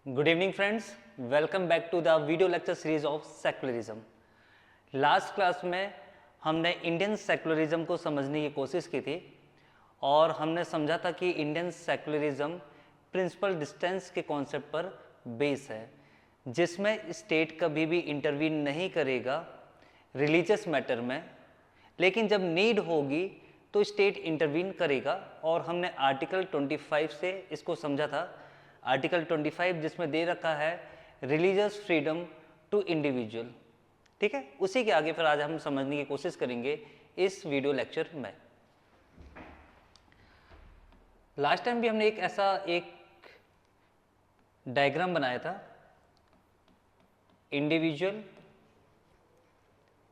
Good evening friends, welcome back to the video lecture series of secularism. Last class में हमने Indian secularism को समझने की कोशिश की थी और हमने समझा था कि इंडियन सेकुलरिज्म प्रिंसिपल डिस्टेंस के कॉन्सेप्ट पर बेस है, जिसमें स्टेट कभी भी इंटरवीन नहीं करेगा रिलीजियस मैटर में, लेकिन जब नीड होगी तो स्टेट इंटरवीन करेगा। और हमने आर्टिकल 25 से इसको समझा था। आर्टिकल 25 जिसमें दे रखा है रिलीजियस फ्रीडम टू इंडिविजुअल, ठीक है। उसी के आगे फिर आज हम समझने की कोशिश करेंगे इस वीडियो लेक्चर में। लास्ट टाइम भी हमने एक डायग्राम बनाया था, इंडिविजुअल,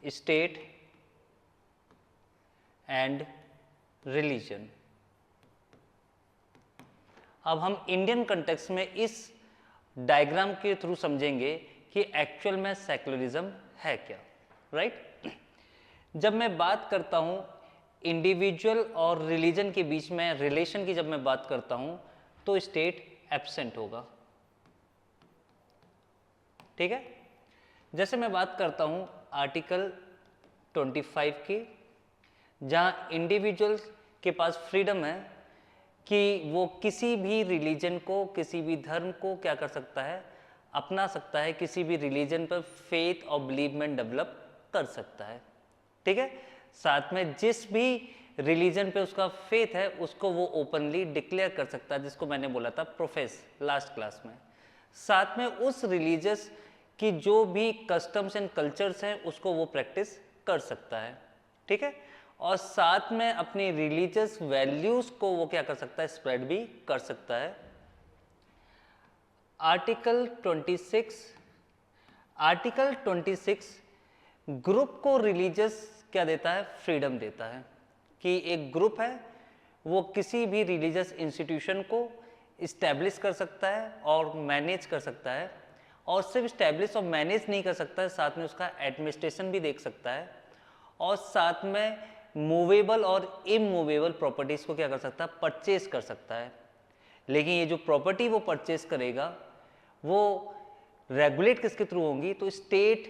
स्टेट एंड रिलीजन। अब हम इंडियन कंटेक्स्ट में इस डायग्राम के थ्रू समझेंगे कि एक्चुअल में सेकुलरिज्म है क्या, राइट। जब मैं बात करता हूं इंडिविजुअल और रिलीजन के बीच में रिलेशन की, जब मैं बात करता हूं तो स्टेट एब्सेंट होगा, ठीक है। जैसे मैं बात करता हूं आर्टिकल 25 की, जहां इंडिविजुअल के पास फ्रीडम है कि वो किसी भी रिलीजन को, किसी भी धर्म को क्या कर सकता है, अपना सकता है, किसी भी रिलीजन पर फेथ और बिलीवमेंट डेवलप कर सकता है, ठीक है। साथ में जिस भी रिलीजन पे उसका फेथ है उसको वो ओपनली डिक्लेयर कर सकता है, जिसको मैंने बोला था प्रोफेस लास्ट क्लास में। साथ में उस रिलीजियस की जो भी कस्टम्स एंड कल्चर्स हैं उसको वो प्रैक्टिस कर सकता है, ठीक है। और साथ में अपनी रिलीजियस वैल्यूज को वो क्या कर सकता है, स्प्रेड भी कर सकता है। आर्टिकल 26 ग्रुप को रिलीजियस क्या देता है, फ्रीडम देता है कि एक ग्रुप है वो किसी भी रिलीजियस इंस्टीट्यूशन को इस्टेब्लिश कर सकता है और मैनेज कर सकता है, और सिर्फ इस्टेब्लिश और मैनेज नहीं कर सकता है, साथ में उसका एडमिनिस्ट्रेशन भी देख सकता है, और साथ में मूवेबल और इमूवेबल प्रॉपर्टीज को क्या कर सकता है, परचेज कर सकता है। लेकिन ये जो प्रॉपर्टी वो परचेज करेगा वो रेगुलेट किसके थ्रू होंगी, तो स्टेट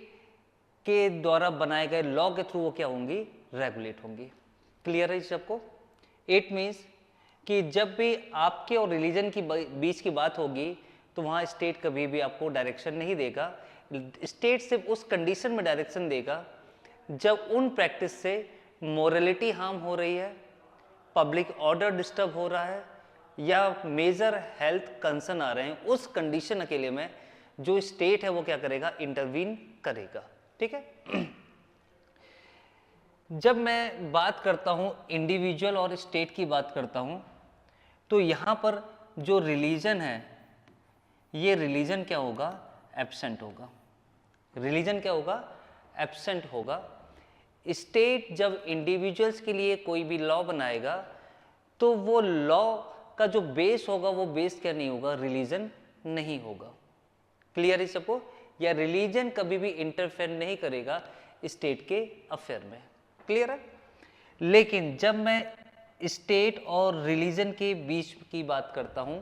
के द्वारा बनाए गए लॉ के थ्रू वो क्या होंगी, रेगुलेट होंगी। क्लियर है सबको। इट मीन्स कि जब भी आपके और रिलीजन की बीच की बात होगी तो वहाँ स्टेट कभी भी आपको डायरेक्शन नहीं देगा। स्टेट सिर्फ उस कंडीशन में डायरेक्शन देगा जब उन प्रैक्टिस से मोरलिटी हार्म हो रही है, पब्लिक ऑर्डर डिस्टर्ब हो रहा है, या मेजर हेल्थ कंसर्न आ रहे हैं। उस कंडीशन अकेले में जो स्टेट है वो क्या करेगा, इंटरवीन करेगा, ठीक है। जब मैं बात करता हूं इंडिविजुअल और स्टेट की बात करता हूं तो यहां पर जो रिलीजन है, ये रिलीजन क्या होगा, एब्सेंट होगा। रिलीजन क्या होगा, एब्सेंट होगा। स्टेट जब इंडिविजुअल्स के लिए कोई भी लॉ बनाएगा तो वो लॉ का जो बेस होगा वो बेस क्या नहीं होगा, रिलीजन नहीं होगा। क्लियर है सबको। या रिलीजन कभी भी इंटरफेयर नहीं करेगा स्टेट के अफेयर में, क्लियर है। लेकिन जब मैं स्टेट और रिलीजन के बीच की बात करता हूं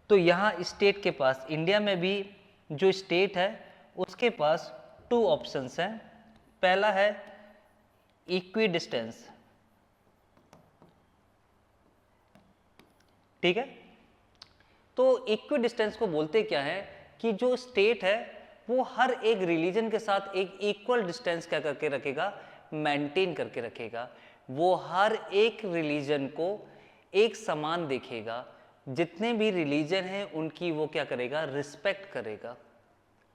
तो यहाँ स्टेट के पास, इंडिया में भी जो स्टेट है उसके पास टू ऑप्शंस हैं। पहला है इक्वी डिस्टेंस, ठीक है। तो इक्वी डिस्टेंस को बोलते क्या है कि जो स्टेट है वो हर एक रिलीजन के साथ एक इक्वल डिस्टेंस क्या करके रखेगा, मेंटेन करके रखेगा। वो हर एक रिलीजन को एक समान देखेगा, जितने भी रिलीजन हैं उनकी वो क्या करेगा, रिस्पेक्ट करेगा।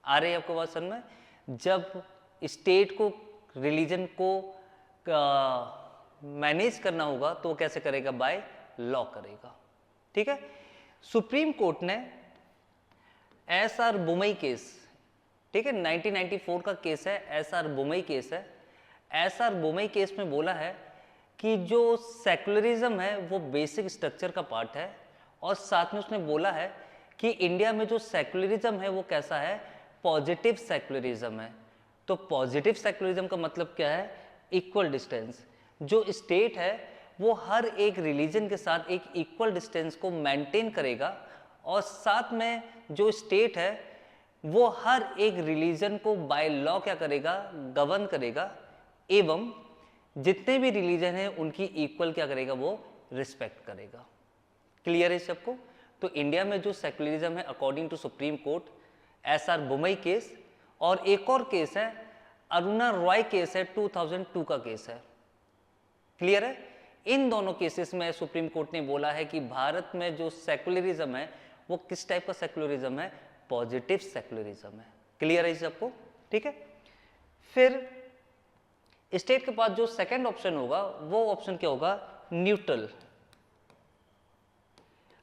आ रही है आपको बात समझ में। जब स्टेट को रिलीजन को मैनेज करना होगा तो वो कैसे करेगा, बाय लॉ करेगा, ठीक है। सुप्रीम कोर्ट ने एसआर बुमई केस, ठीक है, 1994 का केस है, एसआर बुमई केस है। एसआर बुमई केस में बोला है कि जो सेकुलरिज्म है वो बेसिक स्ट्रक्चर का पार्ट है, और साथ में उसने बोला है कि इंडिया में जो सेकुलरिज्म है वो कैसा है, पॉजिटिव सेकुलरिज्म है। तो पॉजिटिव सेकुलरिज्म का मतलब क्या है, इक्वल डिस्टेंस। जो स्टेट है वो हर एक रिलीजन के साथ एक इक्वल डिस्टेंस को मेंटेन करेगा और साथ में जो स्टेट है वो हर एक रिलीजन को बाय लॉ क्या करेगा, गवर्न करेगा, एवं जितने भी रिलीजन हैं उनकी इक्वल क्या करेगा, वो रिस्पेक्ट करेगा। क्लियर है सबको? तो इंडिया में जो सेक्युलरिज्म है according to supreme court, SR Bommai case, और एक और केस है अरुणा रॉय केस है, 2002 का केस है। क्लियर है? इन दोनों केसेस में सुप्रीम कोर्ट ने बोला है कि भारत में जो सेक्युलरिज्म है वो किस टाइप का सेक्युलरिज्म है, पॉजिटिव सेक्युलरिज्म है। क्लियर है सबको? ठीक है। फिर स्टेट के पास जो सेकंड ऑप्शन होगा वो ऑप्शन क्या होगा, न्यूट्रल।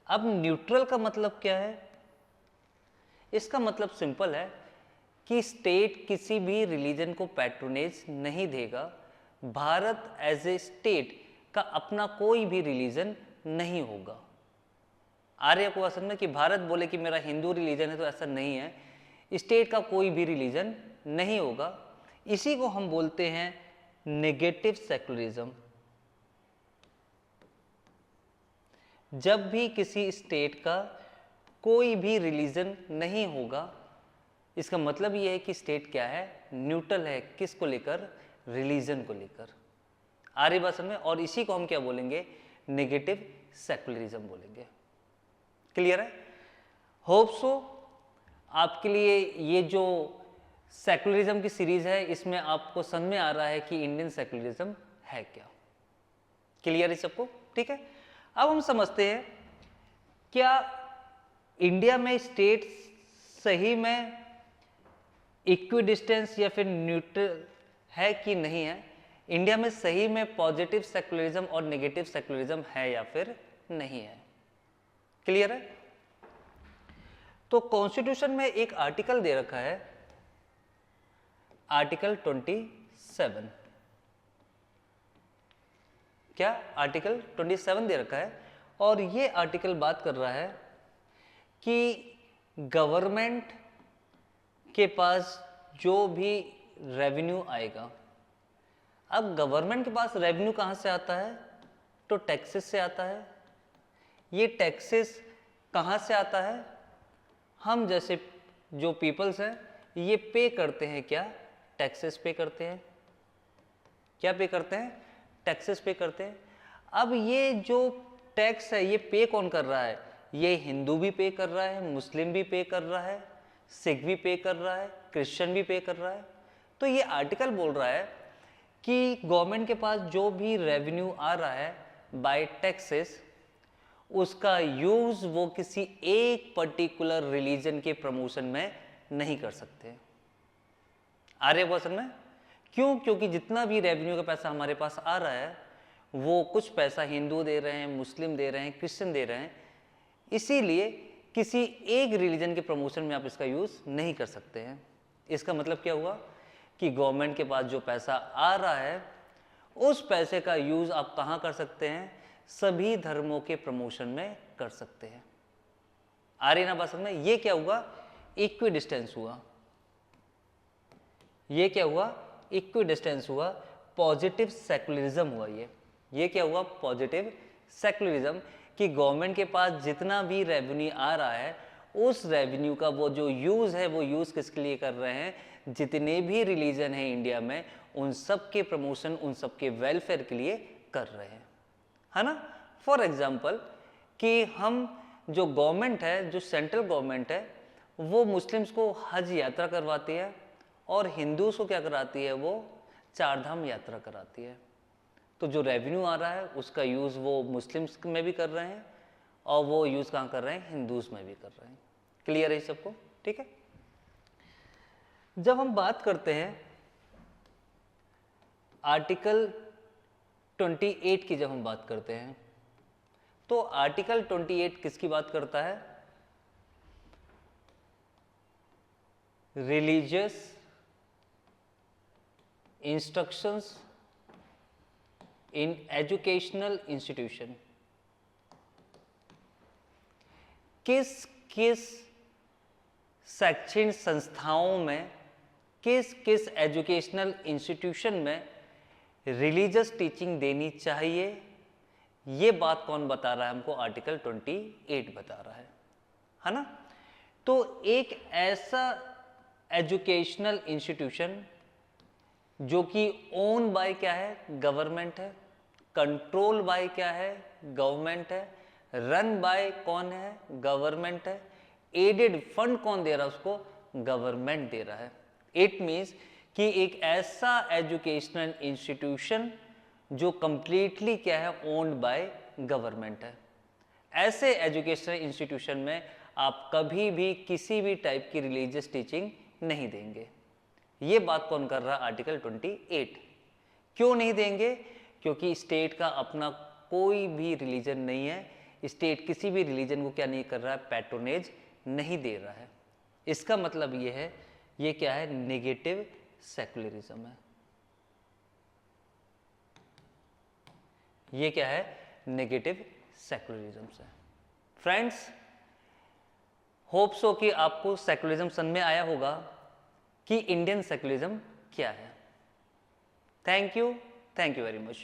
अब न्यूट्रल का मतलब क्या है? इसका मतलब सिंपल है कि स्टेट किसी भी रिलीजन को पैट्रोनेज नहीं देगा। भारत एज ए स्टेट का अपना कोई भी रिलीजन नहीं होगा। आ रही है आपको समझ में कि भारत बोले कि मेरा हिंदू रिलीजन है, तो ऐसा नहीं है। स्टेट का कोई भी रिलीजन नहीं होगा। इसी को हम बोलते हैं नेगेटिव सेक्युलरिज्म। जब भी किसी स्टेट का कोई भी रिलीजन नहीं होगा, इसका मतलब यह है कि स्टेट क्या है, न्यूट्रल है। किसको लेकर? रिलीजन को लेकर। आ रही बात समझ में? और इसी को हम क्या बोलेंगे, नेगेटिव सेक्युलरिज्म बोलेंगे। क्लियर है? होप सो आपके लिए ये जो सेक्युलरिज्म की सीरीज है इसमें आपको समझ में आ रहा है कि इंडियन सेक्युलरिज्म है क्या। क्लियर है सबको? ठीक है। अब हम समझते हैं क्या इंडिया में स्टेट सही में इक्विडिस्टेंस या फिर न्यूट्रल है कि नहीं है। इंडिया में सही में पॉजिटिव सेक्युलरिज्म और नेगेटिव सेक्युलरिज्म है या फिर नहीं है। क्लियर है? तो कॉन्स्टिट्यूशन में एक आर्टिकल दे रखा है, आर्टिकल 27। क्या? आर्टिकल 27 दे रखा है, और ये आर्टिकल बात कर रहा है कि गवर्नमेंट के पास जो भी रेवेन्यू आएगा, अब गवर्नमेंट के पास रेवेन्यू कहाँ से आता है, तो टैक्सेस से आता है। ये टैक्सेस कहाँ से आता है? हम जैसे जो पीपल्स हैं ये पे करते हैं, क्या? टैक्सेस पे करते हैं। क्या पे करते हैं? टैक्सेस पे करते हैं। अब ये जो टैक्स है ये पे कौन कर रहा है? ये हिंदू भी पे कर रहा है, मुस्लिम भी पे कर रहा है, सिख भी पे कर रहा है, क्रिश्चियन भी पे कर रहा है। तो ये आर्टिकल बोल रहा है कि गवर्नमेंट के पास जो भी रेवेन्यू आ रहा है बाय टैक्सेस, उसका यूज वो किसी एक पर्टिकुलर रिलीजन के प्रमोशन में नहीं कर सकते। आ रहे क्वेश्चन में? क्यों? क्योंकि जितना भी रेवेन्यू का पैसा हमारे पास आ रहा है वो कुछ पैसा हिंदू दे रहे हैं, मुस्लिम दे रहे हैं, क्रिश्चियन दे रहे हैं, इसीलिए किसी एक रिलीजन के प्रमोशन में आप इसका यूज नहीं कर सकते हैं। इसका मतलब क्या हुआ कि गवर्नमेंट के पास जो पैसा आ रहा है उस पैसे का यूज आप कहाँ कर सकते हैं? सभी धर्मों के प्रमोशन में कर सकते हैं। आ रही ना बात समझ में? ये क्या हुआ? इक्विडिस्टेंस हुआ। ये क्या हुआ? इक्विडिस्टेंस हुआ, पॉजिटिव सेक्युलरिज्म हुआ। ये क्या हुआ? पॉजिटिव सेक्युलरिज्म, कि गवर्नमेंट के पास जितना भी रेवेन्यू आ रहा है उस रेवेन्यू का वो जो यूज है वो यूज किसके लिए कर रहे हैं? जितने भी रिलीजन है इंडिया में उन सब के प्रमोशन, उन सब के वेलफेयर के लिए कर रहे हैं, है ना। फॉर एग्जाम्पल कि हम जो गवर्नमेंट है, जो सेंट्रल गवर्नमेंट है, वो मुस्लिम्स को हज यात्रा करवाती है और हिंदूज को क्या कराती है? वो चारधाम यात्रा कराती है। तो जो रेवेन्यू आ रहा है उसका यूज़ वो मुस्लिम्स में भी कर रहे हैं और वो यूज़ कहाँ कर रहे हैं? हिंदूज में भी कर रहे हैं। क्लियर है सबको? ठीक है। जब हम बात करते हैं आर्टिकल 28 की, जब हम बात करते हैं तो आर्टिकल 28 किसकी बात करता है? Religious instructions in educational institution. किस किस शैक्षणिक संस्थाओं में, किस किस एजुकेशनल इंस्टीट्यूशन में रिलीजियस टीचिंग देनी चाहिए, ये बात कौन बता रहा है हमको? आर्टिकल 28 बता रहा है। है ना। तो एक ऐसा एजुकेशनल इंस्टीट्यूशन जो कि ओन बाय क्या है, गवर्नमेंट है, कंट्रोल बाय क्या है, गवर्नमेंट है, रन बाय कौन है, गवर्नमेंट है, एडेड फंड कौन दे रहा है उसको, गवर्नमेंट दे रहा है। इट मीन्स कि एक ऐसा एजुकेशनल इंस्टीट्यूशन जो कंप्लीटली क्या है, ओन्ड बाय गवर्नमेंट है। ऐसे एजुकेशनल इंस्टीट्यूशन में आप कभी भी किसी भी टाइप की रिलीजियस टीचिंग नहीं देंगे। ये बात कौन कर रहा है, आर्टिकल 28। क्यों नहीं देंगे, क्योंकि स्टेट का अपना कोई भी रिलीजन नहीं है, स्टेट किसी भी रिलीजन को क्या नहीं कर रहा है, पैट्रोनेज नहीं दे रहा है। इसका मतलब ये है, ये क्या है, नेगेटिव सेकुलरिज्म है। ये क्या है, नेगेटिव सेकुलरिज्म है। फ्रेंड्स, होप सो कि आपको सेकुलरिज्म समझ में आया होगा कि इंडियन सेकुलरिज्म क्या है। Thank you very much.